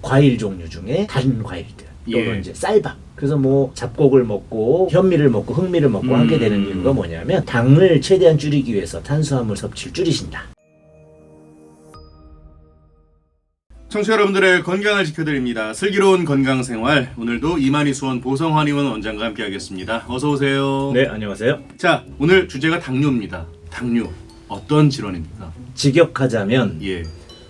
과일 종류 중에 다른 과일들 또는 예. 이제 쌀밥. 그래서 뭐 잡곡을 먹고 현미를 먹고 흑미를 먹고 하게 되는 이유가 뭐냐면 당을 최대한 줄이기 위해서 탄수화물 섭취를 줄이신다. 청취자 여러분들의 건강을 지켜드립니다. 슬기로운 건강생활, 오늘도 이만희 수원 보성한의원 원장과 함께하겠습니다. 어서 오세요. 네, 안녕하세요. 자, 오늘 주제가 당뇨입니다. 당뇨, 어떤 질환입니까? 직역하자면 예.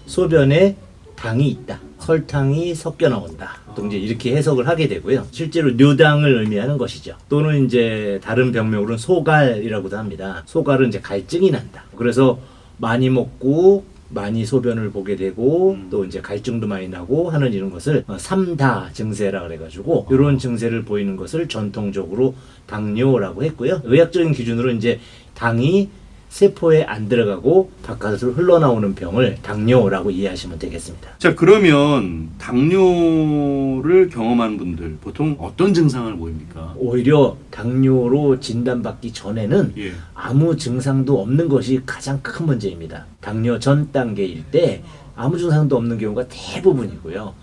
소변에 당이 있다. 설탕이 섞여 나온다. 또 이제 이렇게 해석을 하게 되고요. 실제로 뇨당을 의미하는 것이죠. 또는 이제 다른 병명으로는 소갈이라고도 합니다. 소갈은 이제 갈증이 난다. 그래서 많이 먹고 많이 소변을 보게 되고 또 이제 갈증도 많이 나고 하는 이런 것을 삼다 증세라 그래가지고 이런 증세를 보이는 것을 전통적으로 당뇨라고 했고요. 의학적인 기준으로 이제 당이 세포에 안 들어가고 바깥으로 흘러나오는 병을 당뇨라고 이해하시면 되겠습니다. 자, 그러면 당뇨를 경험한 분들 보통 어떤 증상을 보입니까? 오히려 당뇨로 진단받기 전에는 예. 아무 증상도 없는 것이 가장 큰 문제입니다. 당뇨 전 단계일 때 아무 증상도 없는 경우가 대부분이고요.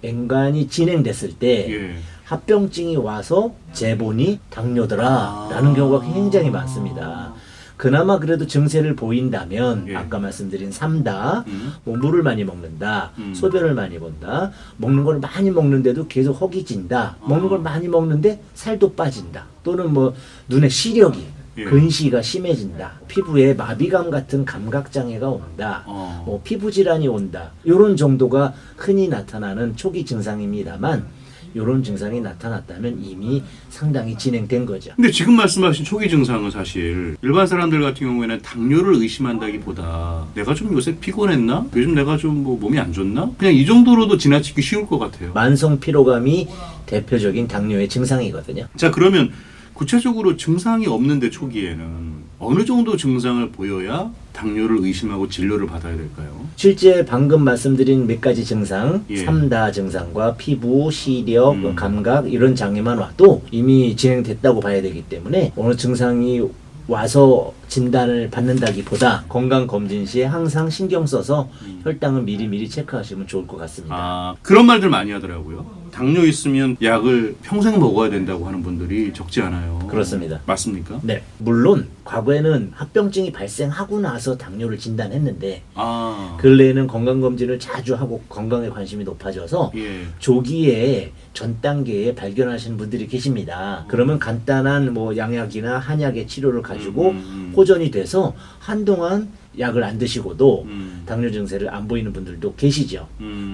엔간이 진행됐을 때 예. 합병증이 와서 재본이 당뇨더라 라는 경우가 굉장히 많습니다. 그나마 그래도 증세를 보인다면 예. 아까 말씀드린 삼다, 뭐 물을 많이 먹는다, 소변을 많이 본다, 먹는 걸 많이 먹는데도 계속 허기진다, 먹는 걸 많이 먹는데 살도 빠진다, 또는 뭐 눈에 시력이 예. 근시가 심해진다, 피부에 마비감 같은 감각장애가 온다, 뭐 피부 질환이 온다, 이런 정도가 흔히 나타나는 초기 증상입니다만 이런 증상이 나타났다면 이미 상당히 진행된 거죠. 근데 지금 말씀하신 초기 증상은 사실 일반 사람들 같은 경우에는 당뇨를 의심한다기보다 내가 좀 요새 피곤했나? 요즘 내가 좀 뭐 몸이 안 좋나? 그냥 이 정도로도 지나치기 쉬울 것 같아요. 만성 피로감이 대표적인 당뇨의 증상이거든요. 자, 그러면 구체적으로 증상이 없는데 초기에는 어느 정도 증상을 보여야 당뇨를 의심하고 진료를 받아야 될까요? 실제 방금 말씀드린 몇 가지 증상, 예. 삼다 증상과 피부, 시력, 감각 이런 장애만 와도 이미 진행됐다고 봐야 되기 때문에 어느 증상이 와서 진단을 받는다기보다 건강검진 시에 항상 신경 써서 혈당을 미리미리 체크하시면 좋을 것 같습니다. 아, 그런 말들 많이 하더라고요. 당뇨 있으면 약을 평생 먹어야 된다고 하는 분들이 적지 않아요. 그렇습니다. 맞습니까? 네, 물론 과거에는 합병증이 발생하고 나서 당뇨를 진단했는데 아, 근래에는 건강검진을 자주 하고 건강에 관심이 높아져서 예. 조기에 전 단계에 발견하시는 분들이 계십니다. 그러면 간단한 뭐 양약이나 한약의 치료를 가지고 호전이 돼서 한동안 약을 안 드시고도 당뇨 증세를 안 보이는 분들도 계시죠.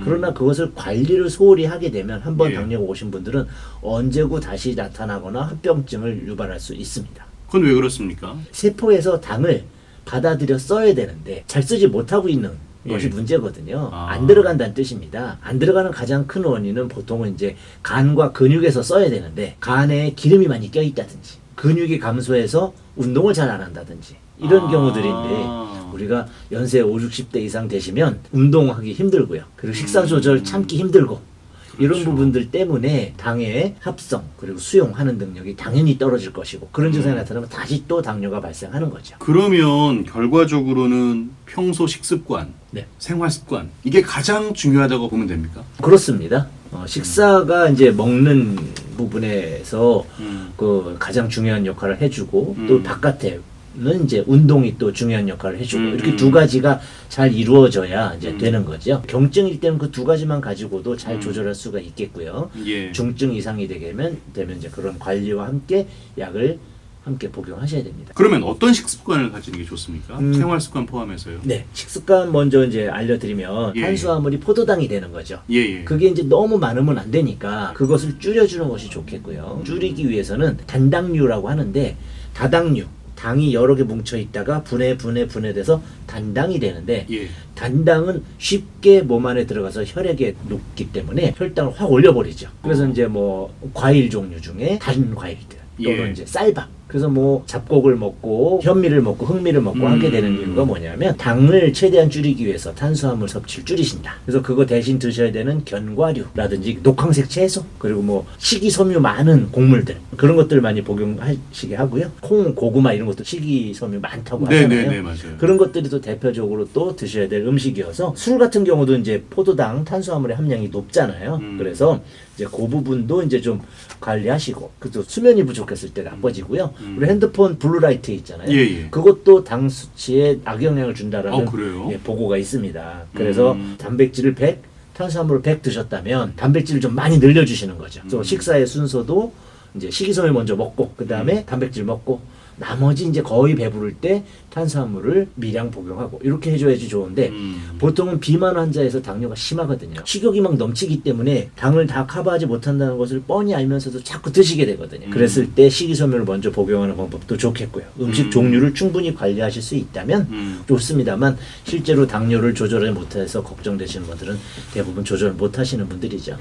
그러나 그것을 관리를 소홀히 하게 되면 한번 예. 당뇨가 오신 분들은 언제고 다시 나타나거나 합병증을 유발할 수 있습니다. 그건 왜 그렇습니까? 세포에서 당을 받아들여 써야 되는데 잘 쓰지 못하고 있는 것이 예. 문제거든요. 아. 안 들어간다는 뜻입니다. 안 들어가는 가장 큰 원인은 보통은 이제 간과 근육에서 써야 되는데 간에 기름이 많이 껴있다든지 근육이 감소해서 운동을 잘 안 한다든지 이런 경우들인데 우리가 연세 50, 60대 이상 되시면 운동하기 힘들고요. 그리고 식사 조절 참기 힘들고 이런 그렇죠. 부분들 때문에 당의 합성 그리고 수용하는 능력이 당연히 떨어질 것이고 그런 증상이 나타나면 다시 또 당뇨가 발생하는 거죠. 그러면 결과적으로는 평소 식습관, 네. 생활 습관 이게 가장 중요하다고 보면 됩니까? 그렇습니다. 식사가 이제 먹는 부분에서 그 가장 중요한 역할을 해주고 또 바깥에는 이제 운동이 또 중요한 역할을 해주고 이렇게 두 가지가 잘 이루어져야 이제 되는 거죠. 경증일 때는 그 두 가지만 가지고도 잘 조절할 수가 있겠고요. 예. 중증 이상이 되면 이제 그런 관리와 함께 약을 함께 복용하셔야 됩니다. 그러면 어떤 식습관을 가지는 게 좋습니까? 생활 습관 포함해서요. 네, 식습관 먼저 이제 알려드리면 예. 탄수화물이 포도당이 되는 거죠. 예, 예. 그게 이제 너무 많으면 안 되니까 그것을 줄여주는 것이 좋겠고요. 줄이기 위해서는 단당류라고 하는데 다당류, 당이 여러 개 뭉쳐 있다가 분해돼서 단당이 되는데 예. 단당은 쉽게 몸 안에 들어가서 혈액에 녹기 때문에 혈당을 확 올려버리죠. 그래서 이제 뭐 과일 종류 중에 다른 과일들 또는 예. 이제 쌀밥 그래서 뭐 잡곡을 먹고 현미를 먹고 흑미를 먹고 하게 되는 이유가 뭐냐면 당을 최대한 줄이기 위해서 탄수화물 섭취를 줄이신다. 그래서 그거 대신 드셔야 되는 견과류라든지 녹황색 채소 그리고 뭐 식이섬유 많은 곡물들 그런 것들 많이 복용하시게 하고요. 콩, 고구마 이런 것도 식이섬유 많다고 하잖아요. 네네네 맞아요. 그런 것들이 또 대표적으로 또 드셔야 될 음식이어서 술 같은 경우도 이제 포도당 탄수화물의 함량이 높잖아요. 그래서 이제 그 부분도 이제 좀 관리하시고 그또 수면이 부족했을 때 나빠지고요. 그리고 핸드폰 블루라이트 있잖아요. 예. 그것도 당 수치에 악영향을 준다라는 그래요? 예, 보고가 있습니다. 그래서 단백질을 100, 탄수화물을 100 드셨다면 단백질을 좀 많이 늘려주시는 거죠. 그래서 식사의 순서도 이제 식이섬유 먼저 먹고 그 다음에 단백질 먹고 나머지 이제 거의 배부를 때 탄수화물을 미량 복용하고 이렇게 해줘야지 좋은데 보통은 비만 환자에서 당뇨가 심하거든요. 식욕이 막 넘치기 때문에 당을 다 커버하지 못한다는 것을 뻔히 알면서도 자꾸 드시게 되거든요. 그랬을 때 식이섬유를 먼저 복용하는 방법도 좋겠고요. 음식 종류를 충분히 관리하실 수 있다면 좋습니다만 실제로 당뇨를 조절을 못해서 걱정되시는 분들은 대부분 조절 못하시는 분들이죠.